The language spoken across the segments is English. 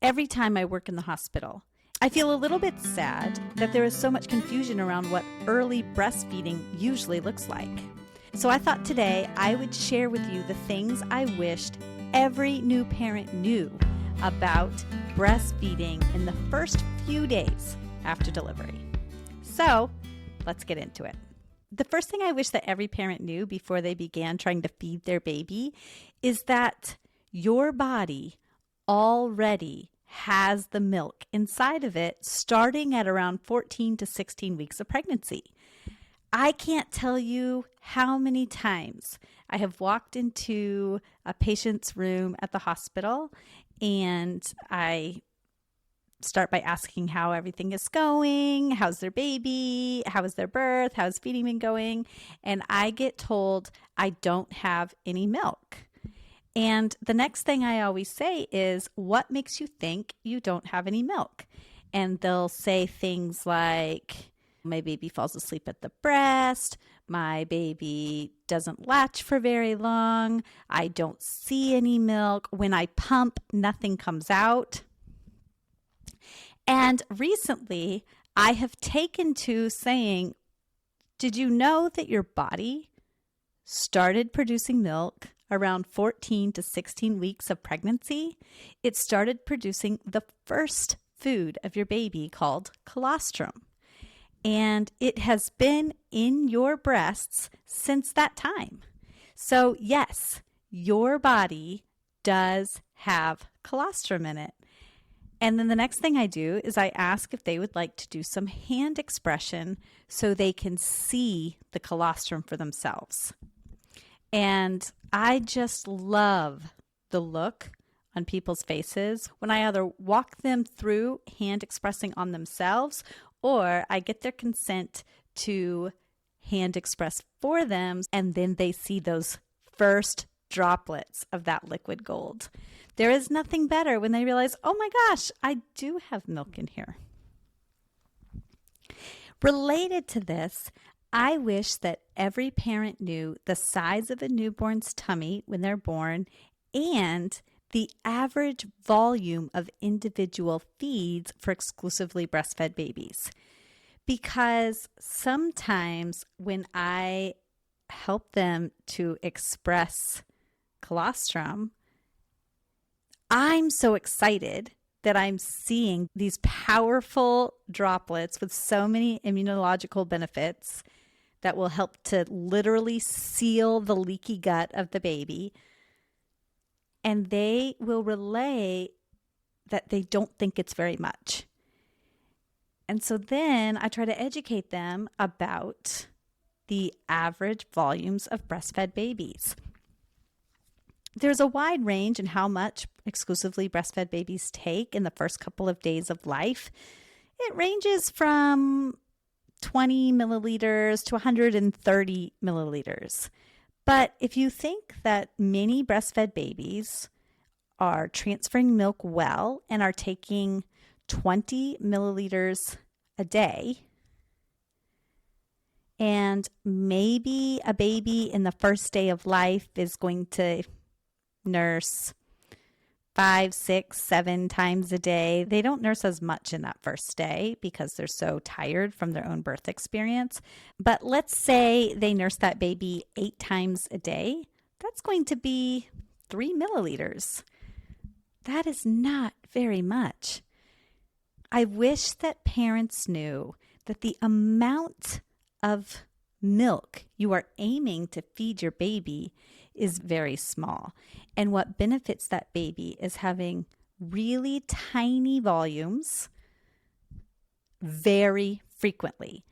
every time I work in the hospital. I feel a little bit sad that there is so much confusion around what early breastfeeding usually looks like. So I thought today I would share with you the things I wished every new parent knew about breastfeeding in the first few days after delivery. So let's get into it. The first thing I wish that every parent knew before they began trying to feed their baby is that your body already has the milk inside of it starting at around 14 to 16 weeks of pregnancy. I can't tell you how many times I have walked into a patient's room at the hospital and I start by asking how everything is going, how's their baby, how is their birth, how's feeding been going, and I get told I don't have any milk. And the next thing I always say is, what makes you think you don't have any milk? And they'll say things like, my baby falls asleep at the breast, my baby doesn't latch for very long, I don't see any milk, when I pump, nothing comes out. And recently, I have taken to saying, did you know that your body started producing milk around 14 to 16 weeks of pregnancy? It started producing the first food of your baby called colostrum. And it has been in your breasts since that time. So yes, your body does have colostrum in it. And then the next thing I do is I ask if they would like to do some hand expression so they can see the colostrum for themselves. And I just love the look on people's faces when I either walk them through hand expressing on themselves or I get their consent to hand express for them, and then they see those first droplets of that liquid gold. There is nothing better when they realize, oh my gosh, I do have milk in here. Related to this, I wish that every parent knew the size of a newborn's tummy when they're born and the average volume of individual feeds for exclusively breastfed babies. Because sometimes when I help them to express colostrum, I'm so excited that I'm seeing these powerful droplets with so many immunological benefits that will help to literally seal the leaky gut of the baby. And they will relay that they don't think it's very much. And so then I try to educate them about the average volumes of breastfed babies. There's a wide range in how much exclusively breastfed babies take in the first couple of days of life. It ranges from 20 milliliters to 130 milliliters. But if you think that many breastfed babies are transferring milk well and are taking 20 milliliters a day, and maybe a baby in the first day of life is going to nurse 5, 6, 7 times a day. They don't nurse as much in that first day because they're so tired from their own birth experience. But let's say they nurse that baby 8 times a day. That's going to be 3 milliliters. That is not very much. I wish that parents knew that the amount of milk you are aiming to feed your baby is very small. And what benefits that baby is having really tiny volumes very frequently.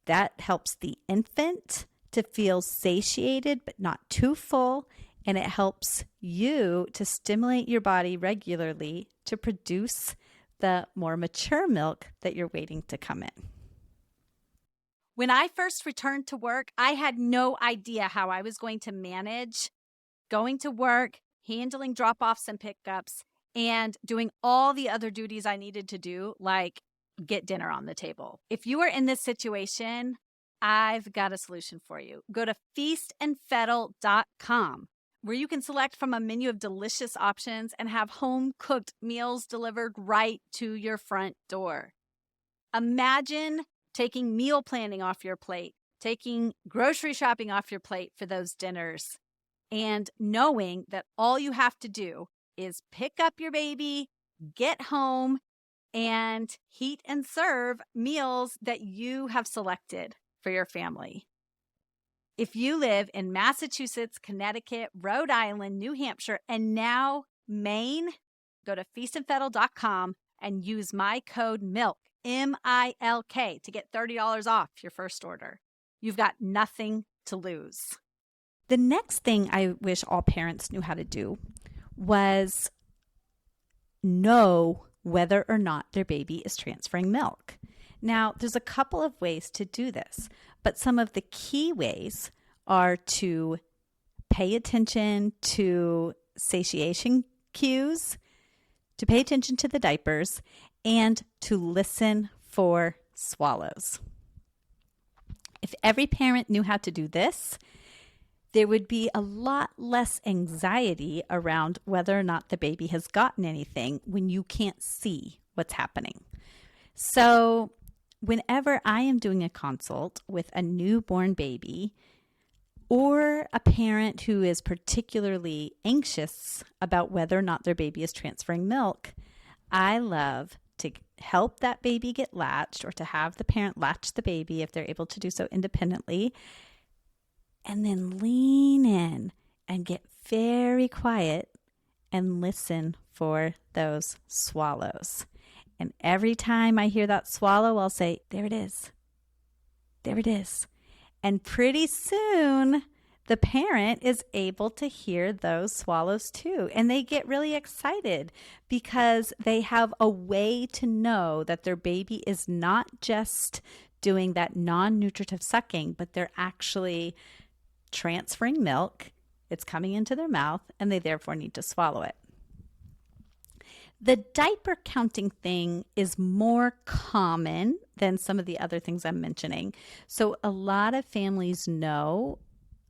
That helps the infant to feel satiated but not too full, and it helps you to stimulate your body regularly to produce the more mature milk that you're waiting to come in. When I first returned to work, I had no idea how I was going to manage going to work, handling drop-offs and pickups, and doing all the other duties I needed to do, like get dinner on the table. If you are in this situation, I've got a solution for you. Go to feastandfettle.com. where you can select from a menu of delicious options and have home-cooked meals delivered right to your front door. Imagine taking meal planning off your plate, taking grocery shopping off your plate for those dinners, and knowing that all you have to do is pick up your baby, get home, and heat and serve meals that you have selected for your family. If you live in Massachusetts, Connecticut, Rhode Island, New Hampshire, and now Maine, go to feastandfettle.com and use my code MILK, M-I-L-K, to get $30 off your first order. You've got nothing to lose. The next thing I wish all parents knew how to do was know whether or not their baby is transferring milk. Now, there's a couple of ways to do this, but some of the key ways are to pay attention to satiation cues, to pay attention to the diapers, and to listen for swallows. If every parent knew how to do this, there would be a lot less anxiety around whether or not the baby has gotten anything when you can't see what's happening. So whenever I am doing a consult with a newborn baby or a parent who is particularly anxious about whether or not their baby is transferring milk, I love to help that baby get latched or to have the parent latch the baby if they're able to do so independently, and then lean in and get very quiet and listen for those swallows. And every time I hear that swallow, I'll say, there it is. There it is. And pretty soon, the parent is able to hear those swallows too. And they get really excited because they have a way to know that their baby is not just doing that non-nutritive sucking, but they're actually transferring milk. It's coming into their mouth, and they therefore need to swallow it. The diaper counting thing is more common than some of the other things I'm mentioning. So a lot of families know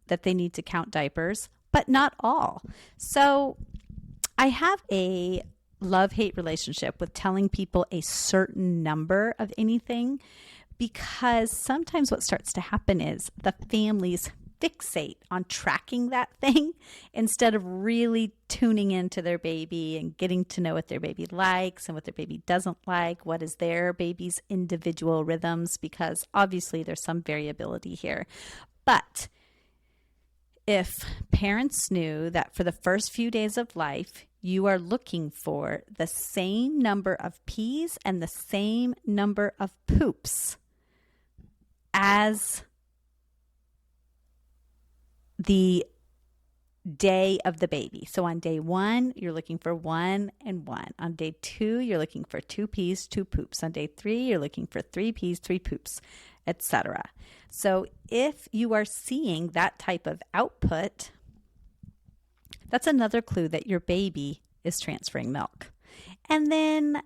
that they need to count diapers, but not all. So I have a love-hate relationship with telling people a certain number of anything, because sometimes what starts to happen is the families fixate on tracking that thing instead of really tuning into their baby and getting to know what their baby likes and what their baby doesn't like, what is their baby's individual rhythms, because obviously there's some variability here. But if parents knew that for the first few days of life, you are looking for the same number of pees and the same number of poops as the day of the baby. So on day 1, you're looking for 1 and 1. On day 2, you're looking for 2 pees, 2 poops. On day 3, you're looking for 3 pees, 3 poops, etc. So if you are seeing that type of output, that's another clue that your baby is transferring milk. And then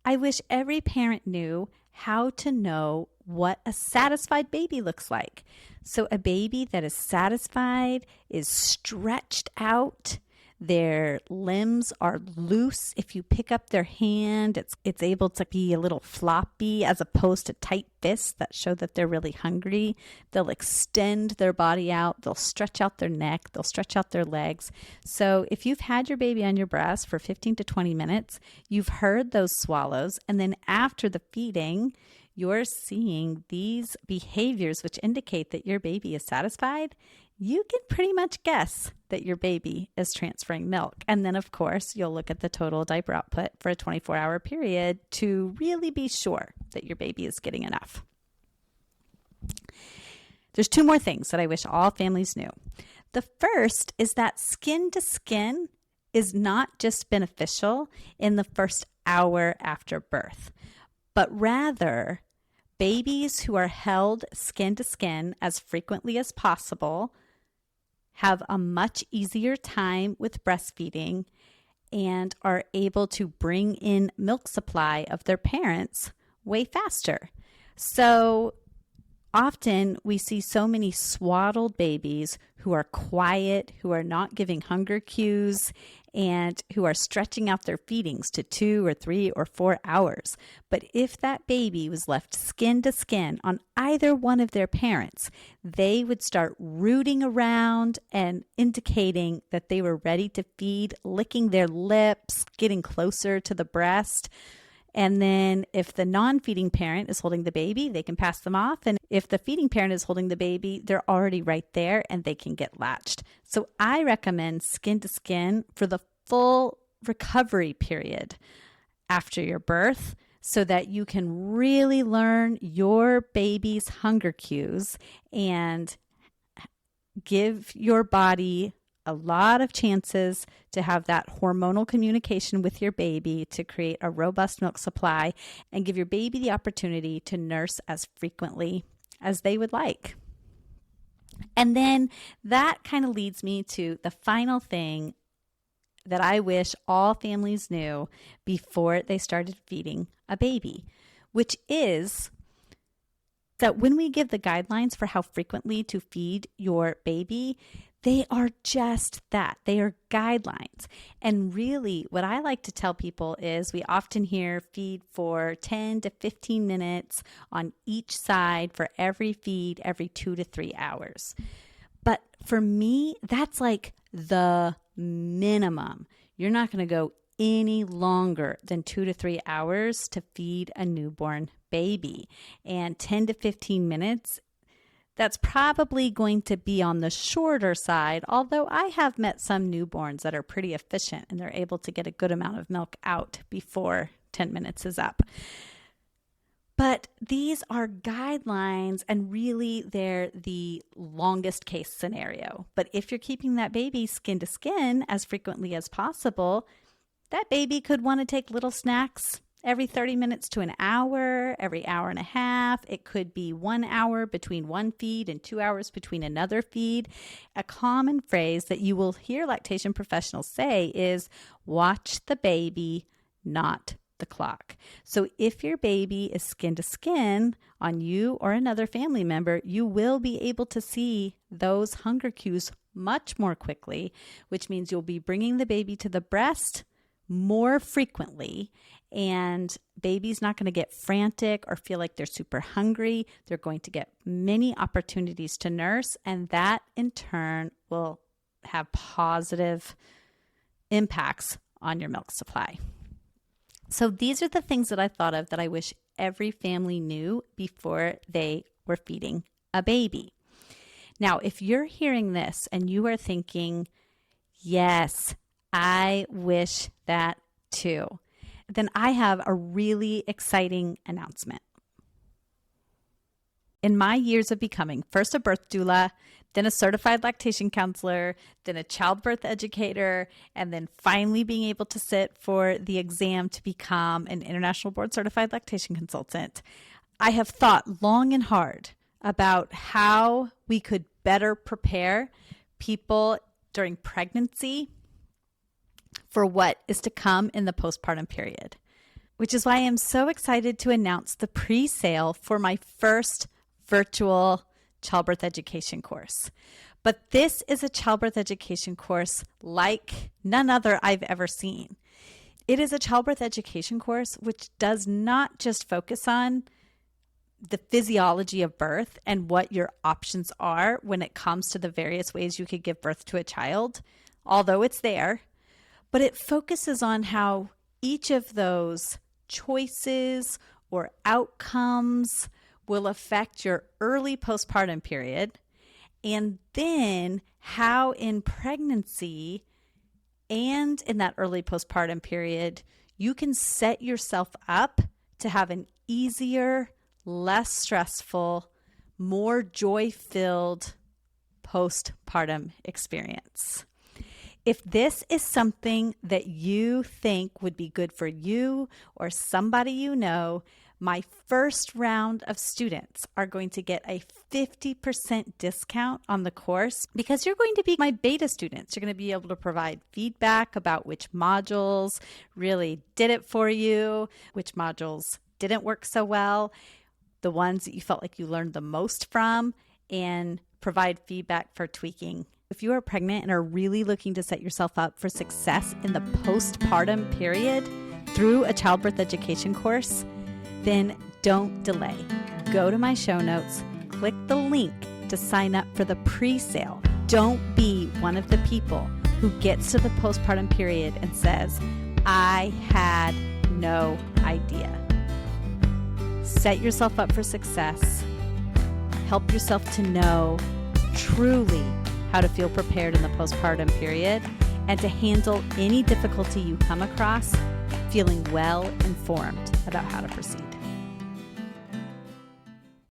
I wish every parent knew how to know what a satisfied baby looks like. So a baby that is satisfied is stretched out. Their limbs are loose. If you pick up their hand, it's able to be a little floppy as opposed to tight fists that show that they're really hungry. They'll extend their body out. They'll stretch out their neck. They'll stretch out their legs. So if you've had your baby on your breast for 15 to 20 minutes, you've heard those swallows. And then after the feeding, you're seeing these behaviors which indicate that your baby is satisfied, you can pretty much guess that your baby is transferring milk. And then, of course, you'll look at the total diaper output for a 24-hour period to really be sure that your baby is getting enough. There's 2 more things that I wish all families knew. The first is that skin to skin is not just beneficial in the first hour after birth, but rather babies who are held skin to skin as frequently as possible have a much easier time with breastfeeding and are able to bring in milk supply of their parents way faster. So Often we see so many swaddled babies who are quiet, who are not giving hunger cues, and who are stretching out their feedings to 2 or 3 or 4 hours. But if that baby was left skin to skin on either one of their parents, they would start rooting around and indicating that they were ready to feed, licking their lips, getting closer to the breast. And then if the non-feeding parent is holding the baby, they can pass them off. And if the feeding parent is holding the baby, they're already right there and they can get latched. So I recommend skin to skin for the full recovery period after your birth so that you can really learn your baby's hunger cues and give your body a lot of chances to have that hormonal communication with your baby to create a robust milk supply and give your baby the opportunity to nurse as frequently as they would like. And then that kind of leads me to the final thing that I wish all families knew before they started feeding a baby, which is that when we give the guidelines for how frequently to feed your baby, they are just that. They are guidelines. And really, what I like to tell people is we often hear feed for 10 to 15 minutes on each side for every feed every 2 to 3 hours. But for me, that's like the minimum. You're not going to go any longer than 2 to 3 hours to feed a newborn baby. And 10 to 15 minutes, that's probably going to be on the shorter side, although I have met some newborns that are pretty efficient and they're able to get a good amount of milk out before 10 minutes is up. But these are guidelines and really they're the longest case scenario. But if you're keeping that baby skin to skin as frequently as possible, that baby could want to take little snacks every 30 minutes to an hour, every hour and a half. It could be 1 hour between one feed and 2 hours between another feed. A common phrase that you will hear lactation professionals say is, watch the baby, not the clock. So if your baby is skin to skin on you or another family member, you will be able to see those hunger cues much more quickly, which means you'll be bringing the baby to the breast more frequently, and baby's not going to get frantic or feel like they're super hungry. They're going to get many opportunities to nurse, and that in turn will have positive impacts on your milk supply. So these are the things that I thought of that I wish every family knew before they were feeding a baby. Now, if you're hearing this and you are thinking, yes, I wish that too, then I have a really exciting announcement. In my years of becoming first a birth doula, then a certified lactation counselor, then a childbirth educator, and then finally being able to sit for the exam to become an international board certified lactation consultant, I have thought long and hard about how we could better prepare people during pregnancy for what is to come in the postpartum period, which is why I am so excited to announce the pre-sale for my first virtual childbirth education course. But this is a childbirth education course like none other I've ever seen. It is a childbirth education course which does not just focus on the physiology of birth and what your options are when it comes to the various ways you could give birth to a child, although it's there, but it focuses on how each of those choices or outcomes will affect your early postpartum period, and then how in pregnancy and in that early postpartum period, you can set yourself up to have an easier, less stressful, more joy-filled postpartum experience. If this is something that you think would be good for you or somebody you know, my first round of students are going to get a 50% discount on the course because you're going to be my beta students. You're going to be able to provide feedback about which modules really did it for you, which modules didn't work so well. the ones that you felt like you learned the most from, and provide feedback for tweaking. If you are pregnant and are really looking to set yourself up for success in the postpartum period through a childbirth education course, then don't delay. Go to my show notes, click the link to sign up for the pre-sale. Don't be one of the people who gets to the postpartum period and says, I had no idea. Set yourself up for success. Help yourself to know truly how to feel prepared in the postpartum period and to handle any difficulty you come across feeling well informed about how to proceed.